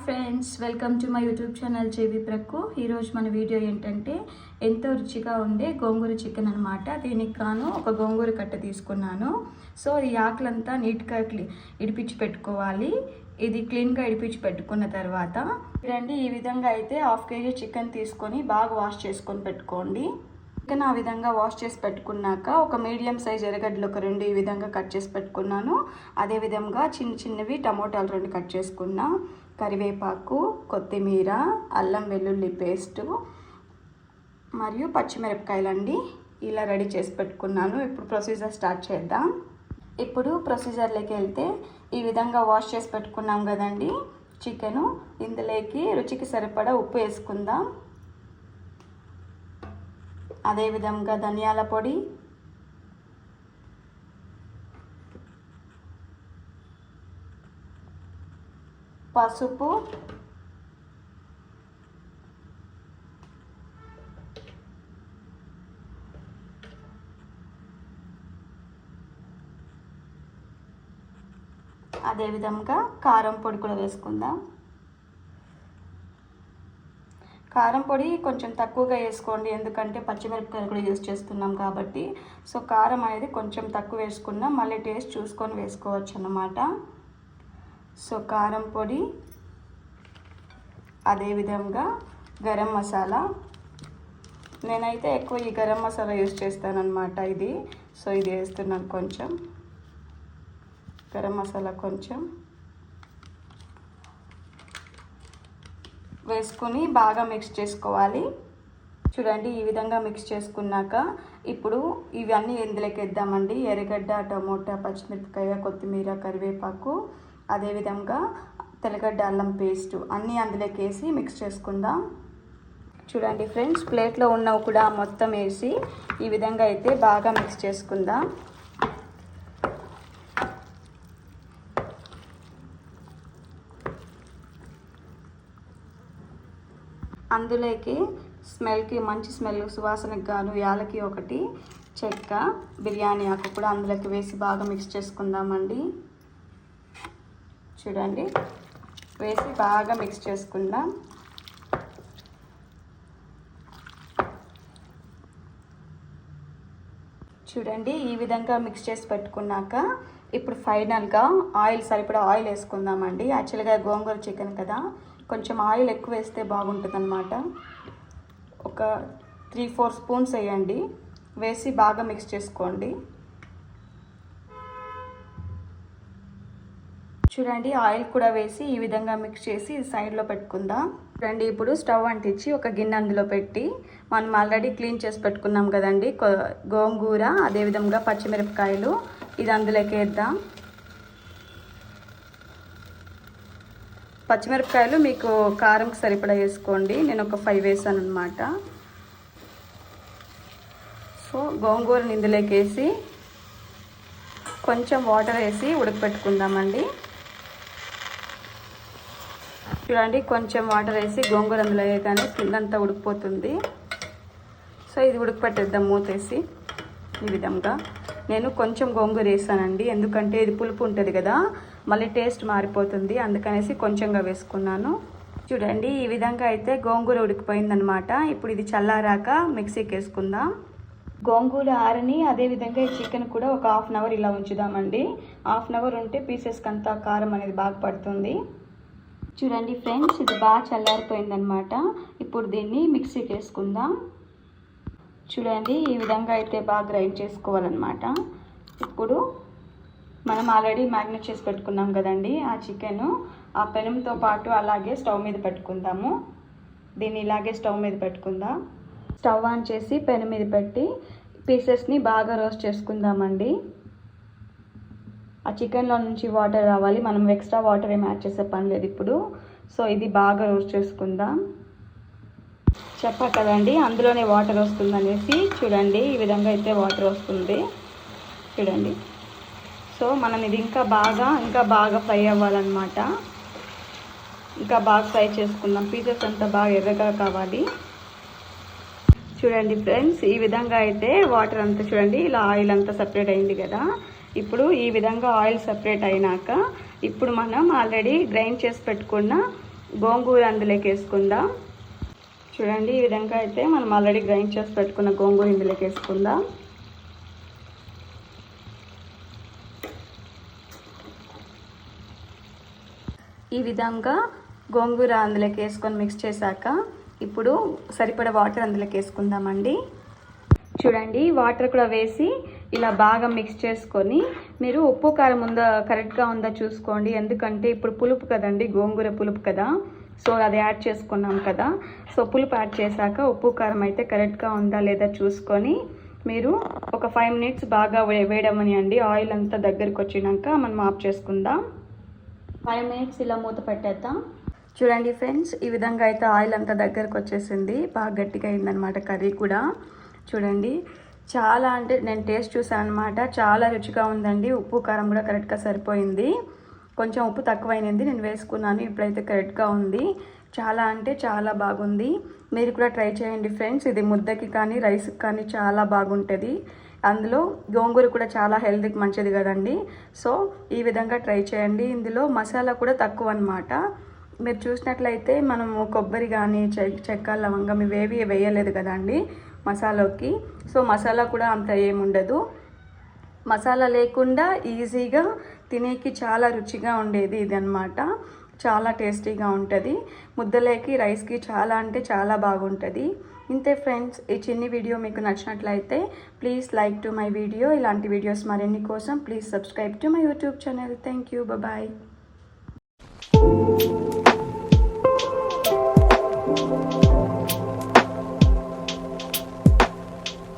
Friends, welcome to my YouTube channel జేవి ప్రక్కు. ఈరోజు మన వీడియో ఏంటంటే ఎంతో రుచిగా ఉండే గోంగూర చికెన్ అనమాట. దీనికి గాను ఒక గోంగూర కట్ట తీసుకున్నాను. సో ఈ ఆకులంతా నీట్గా ఇడిపించి పెట్టుకోవాలి. ఇది క్లీన్గా ఇడిపించి పెట్టుకున్న తర్వాత రండి, ఈ విధంగా అయితే 1/2 kg చికెన్ తీసుకొని బాగా వాష్ చేసుకొని పెట్టుకోండి. చికెన్ ఆ విధంగా వాష్ చేసి పెట్టుకున్నాక ఒక మీడియం సైజ్ ఎర్రగడ్డలు ఒక 2 ఈ విధంగా కట్ చేసి పెట్టుకున్నాను. అదేవిధంగా చిన్నవి టమోటాలు 2 కట్ చేసుకున్నా, కరివేపాకు, కొత్తిమీర, అల్లం వెల్లుల్లి పేస్టు మరియు పచ్చిమిరపకాయలండి ఇలా రెడీ చేసి పెట్టుకున్నాను. ఇప్పుడు ప్రొసీజర్ స్టార్ట్ చేద్దాం. ఇప్పుడు ప్రొసీజర్లోకి వెళ్తే ఈ విధంగా వాష్ చేసి పెట్టుకున్నాం కదండి చికెను. ఇందులోకి రుచికి సరిపడా ఉప్పు వేసుకుందాం. అదేవిధంగా ధనియాల పొడి, పసుపు, అదేవిధంగా కారం పొడి కూడా వేసుకుందాం. కారం పొడి కొంచెం తక్కువగా వేసుకోండి, ఎందుకంటే పచ్చిమిరపకాయలు కూడా యూజ్ చేస్తున్నాం కాబట్టి. సో కారం అనేది కొంచెం తక్కువ వేసుకున్నాం, మళ్ళీ టేస్ట్ చూసుకొని వేసుకోవచ్చు అన్నమాట. సో కారం పొడి, అదేవిధంగా గరం మసాలా. నేనైతే ఎక్కువ ఈ గరం మసాలా యూజ్ చేస్తానన్నమాట ఇది. సో ఇది వేస్తున్నాను, కొంచెం గరం మసాలా కొంచెం వేసుకొని బాగా మిక్స్ చేసుకోవాలి. చూడండి, ఈ విధంగా మిక్స్ చేసుకున్నాక ఇప్పుడు ఇవన్నీ ఇందులోకి వేద్దామండి. ఎర్రగడ్డ, టమోటా, పచ్చిమిరపకాయ, కొత్తిమీర, కరివేపాకు, అదేవిధంగా తెల్లగడ్డ అల్లం పేస్టు అన్నీ అందులోకి వేసి మిక్స్ చేసుకుందాం. చూడండి ఫ్రెండ్స్, ప్లేట్లో ఉన్నవి కూడా మొత్తం వేసి ఈ విధంగా అయితే బాగా మిక్స్ చేసుకుందాం. అందులోకి స్మెల్కి, మంచి స్మెల్ సువాసనకు గాను యాలకి ఒకటి, చెక్క, బిర్యానీ ఆకు కూడా అందులోకి వేసి బాగా మిక్స్ చేసుకుందామండి. చూడండి, వేసి బాగా మిక్స్ చేసుకుందాం. చూడండి, ఈ విధంగా మిక్స్ చేసి పెట్టుకున్నాక ఇప్పుడు ఫైనల్గా సరిపడా ఆయిల్ వేసుకుందామండి. యాక్చువల్గా గోంగూర చికెన్ కదా, కొంచెం ఆయిల్ ఎక్కువ వేస్తే బాగుంటుంది అన్నమాట. ఒక 3-4 స్పూన్స్ వేయండి. వేసి బాగా మిక్స్ చేసుకోండి. చూడండి, ఆయిల్ కూడా వేసి ఈ విధంగా మిక్స్ చేసి సైడ్లో పెట్టుకుందాం. చూడండి, ఇప్పుడు స్టవ్ అంటించి ఒక గిన్నె అందులో పెట్టి మనం ఆల్రెడీ క్లీన్ చేసి పెట్టుకున్నాం కదండి గోంగూర, అదేవిధంగా పచ్చిమిరపకాయలు, ఇది అందులోకి వేద్దాం. పచ్చిమిరపకాయలు మీకు కారంకి సరిపడా వేసుకోండి. నేను ఒక 5 వేసాను అనమాట. సో గోంగూరని ఇందులోకి వేసి కొంచెం వాటర్ వేసి ఉడకపెట్టుకుందామండి. చూడండి, కొంచెం వాటర్ వేసి గోంగూర అందులో వేయగానే కిందంతా ఉడికిపోతుంది. సో ఇది ఉడకపెట్టేద్దాం మూతేసి. ఈ విధంగా నేను కొంచెం గోంగూర వేసానండి, ఎందుకంటే ఇది పులుపు ఉంటుంది కదా, మళ్ళీ టేస్ట్ మారిపోతుంది, అందుకనేసి కొంచెంగా వేసుకున్నాను. చూడండి, ఈ విధంగా అయితే గోంగూర ఉడికిపోయిందనమాట. ఇప్పుడు ఇది చల్లారాక మిక్సీకి వేసుకుందాం. గోంగూర ఆరని, అదేవిధంగా ఈ చికెన్ కూడా ఒక 1/2 అవర్ ఇలా ఉంచుదామండి. 1/2 అవర్ ఉంటే పీసెస్కి అంతా కారం అనేది బాగా పడుతుంది. చూడండి ఫ్రెండ్స్, ఇది బాగా చల్లారిపోయిందనమాట. ఇప్పుడు దీన్ని మిక్సీకి వేసుకుందాం. చూడండి, ఈ విధంగా అయితే బాగా గ్రైండ్ చేసుకోవాలన్నమాట. ఇప్పుడు మనం ఆల్రెడీ మ్యారినేట్ చేసి పెట్టుకున్నాం కదండి ఆ చికెన్, ఆ పెనంతో పాటు అలాగే స్టవ్ మీద పెట్టుకుందాము. దీన్ని ఇలాగే స్టవ్ మీద పెట్టుకుందాం. స్టవ్ ఆన్ చేసి పెనం మీద పెట్టి పీసెస్ని బాగా రోస్ట్ చేసుకుందామండి. ఆ చికెన్లో నుంచి వాటర్ రావాలి, మనం ఎక్స్ట్రా వాటర్ ఏం యాడ్ చేసే పని లేదు ఇప్పుడు. సో ఇది బాగా రోస్ట్ చేసుకుందాం. చెప్పా కదండి అందులోనే వాటర్ వస్తుందనేసి. చూడండి, ఈ విధంగా అయితే వాటర్ వస్తుంది. చూడండి, సో మనం ఇది ఇంకా బాగా ఫ్రై అవ్వాలన్నమాట. ఇంకా బాగా ఫ్రై చేసుకుందాం. పీసెస్ అంతా బాగా ఎర్రగా కావాలి. చూడండి ఫ్రెండ్స్, ఈ విధంగా అయితే వాటర్ అంతా చూడండి ఇలా ఆయిల్ అంతా సపరేట్ అయింది కదా. ఇప్పుడు ఈ విధంగా ఆయిల్ సపరేట్ అయినాక ఇప్పుడు మనం ఆల్రెడీ గ్రైండ్ చేసి పెట్టుకున్న గోంగూర అందులోకి వేసుకుందాం. చూడండి ఈ విధంగా అయితే మనం ఆల్రెడీ గ్రైండ్ చేసి పెట్టుకున్న గోంగూర ఇందులోకి వేసుకుందాం. ఈ విధంగా గోంగూర అందులోకి వేసుకొని మిక్స్ చేశాక ఇప్పుడు సరిపడా వాటర్ అందులోకి వేసుకుందామండి. చూడండి వాటర్ కూడా వేసి ఇలా బాగా మిక్స్ చేసుకొని మీరు ఉప్పు కారం ఉందా కరెక్ట్గా ఉందా చూసుకోండి. ఎందుకంటే ఇప్పుడు పులుపు కదండి, గోంగూర పులుపు కదా, సో అది యాడ్ చేసుకున్నాం కదా. సో పులుపు యాడ్ చేశాక ఉప్పు కారం అయితే కరెక్ట్గా ఉందా లేదా చూసుకొని మీరు ఒక 5 మినిట్స్ బాగా వేయడమనియండి. ఆయిల్ అంతా దగ్గరికి వచ్చినాక మనం ఆఫ్ చేసుకుందాం. 5 మినిట్స్ ఇలా మూత పెట్టేద్దాం. చూడండి ఫ్రెండ్స్, ఈ విధంగా అయితే ఆయిల్ అంతా దగ్గరకు వచ్చేసింది, బాగా గట్టిగా అయిందనమాట కర్రీ కూడా. చూడండి చాలా అంటే నేను టేస్ట్ చూసాను అనమాట, చాలా రుచిగా ఉందండి. ఉప్పు కారం కూడా కరెక్ట్గా సరిపోయింది. కొంచెం ఉప్పు తక్కువైంది, నేను వేసుకున్నాను, ఇప్పుడైతే కరెక్ట్గా ఉంది. చాలా అంటే చాలా బాగుంది. మీరు కూడా ట్రై చేయండి ఫ్రెండ్స్. ఇది ముద్దకి కానీ రైస్కి కానీ చాలా బాగుంటుంది. అందులో గోంగూర కూడా చాలా హెల్త్కి మంచిది కదండి. సో ఈ విధంగా ట్రై చేయండి. ఇందులో మసాలా కూడా తక్కువ అనమాట. మీరు చూసినట్లయితే మనము కొబ్బరి కానీ చెక్క లవంగం ఇవేవి వేయలేదు కదండి మసాలాకి. సో మసాలా కూడా అంత ఏముండదు. మసాలా లేకుండా ఈజీగా తినేకి చాలా రుచిగా ఉండేది ఇది అన్నమాట. చాలా టేస్టీగా ఉంటుంది. ముద్దలేకి రైస్కి చాలా అంటే చాలా బాగుంటుంది. ఇంతే ఫ్రెండ్స్, ఈ చిన్ని వీడియో మీకు నచ్చినట్లయితే please like to my video. ఇలాంటి వీడియోస్ మరిన్ని కోసం please subscribe to my YouTube channel. Thank you, bye.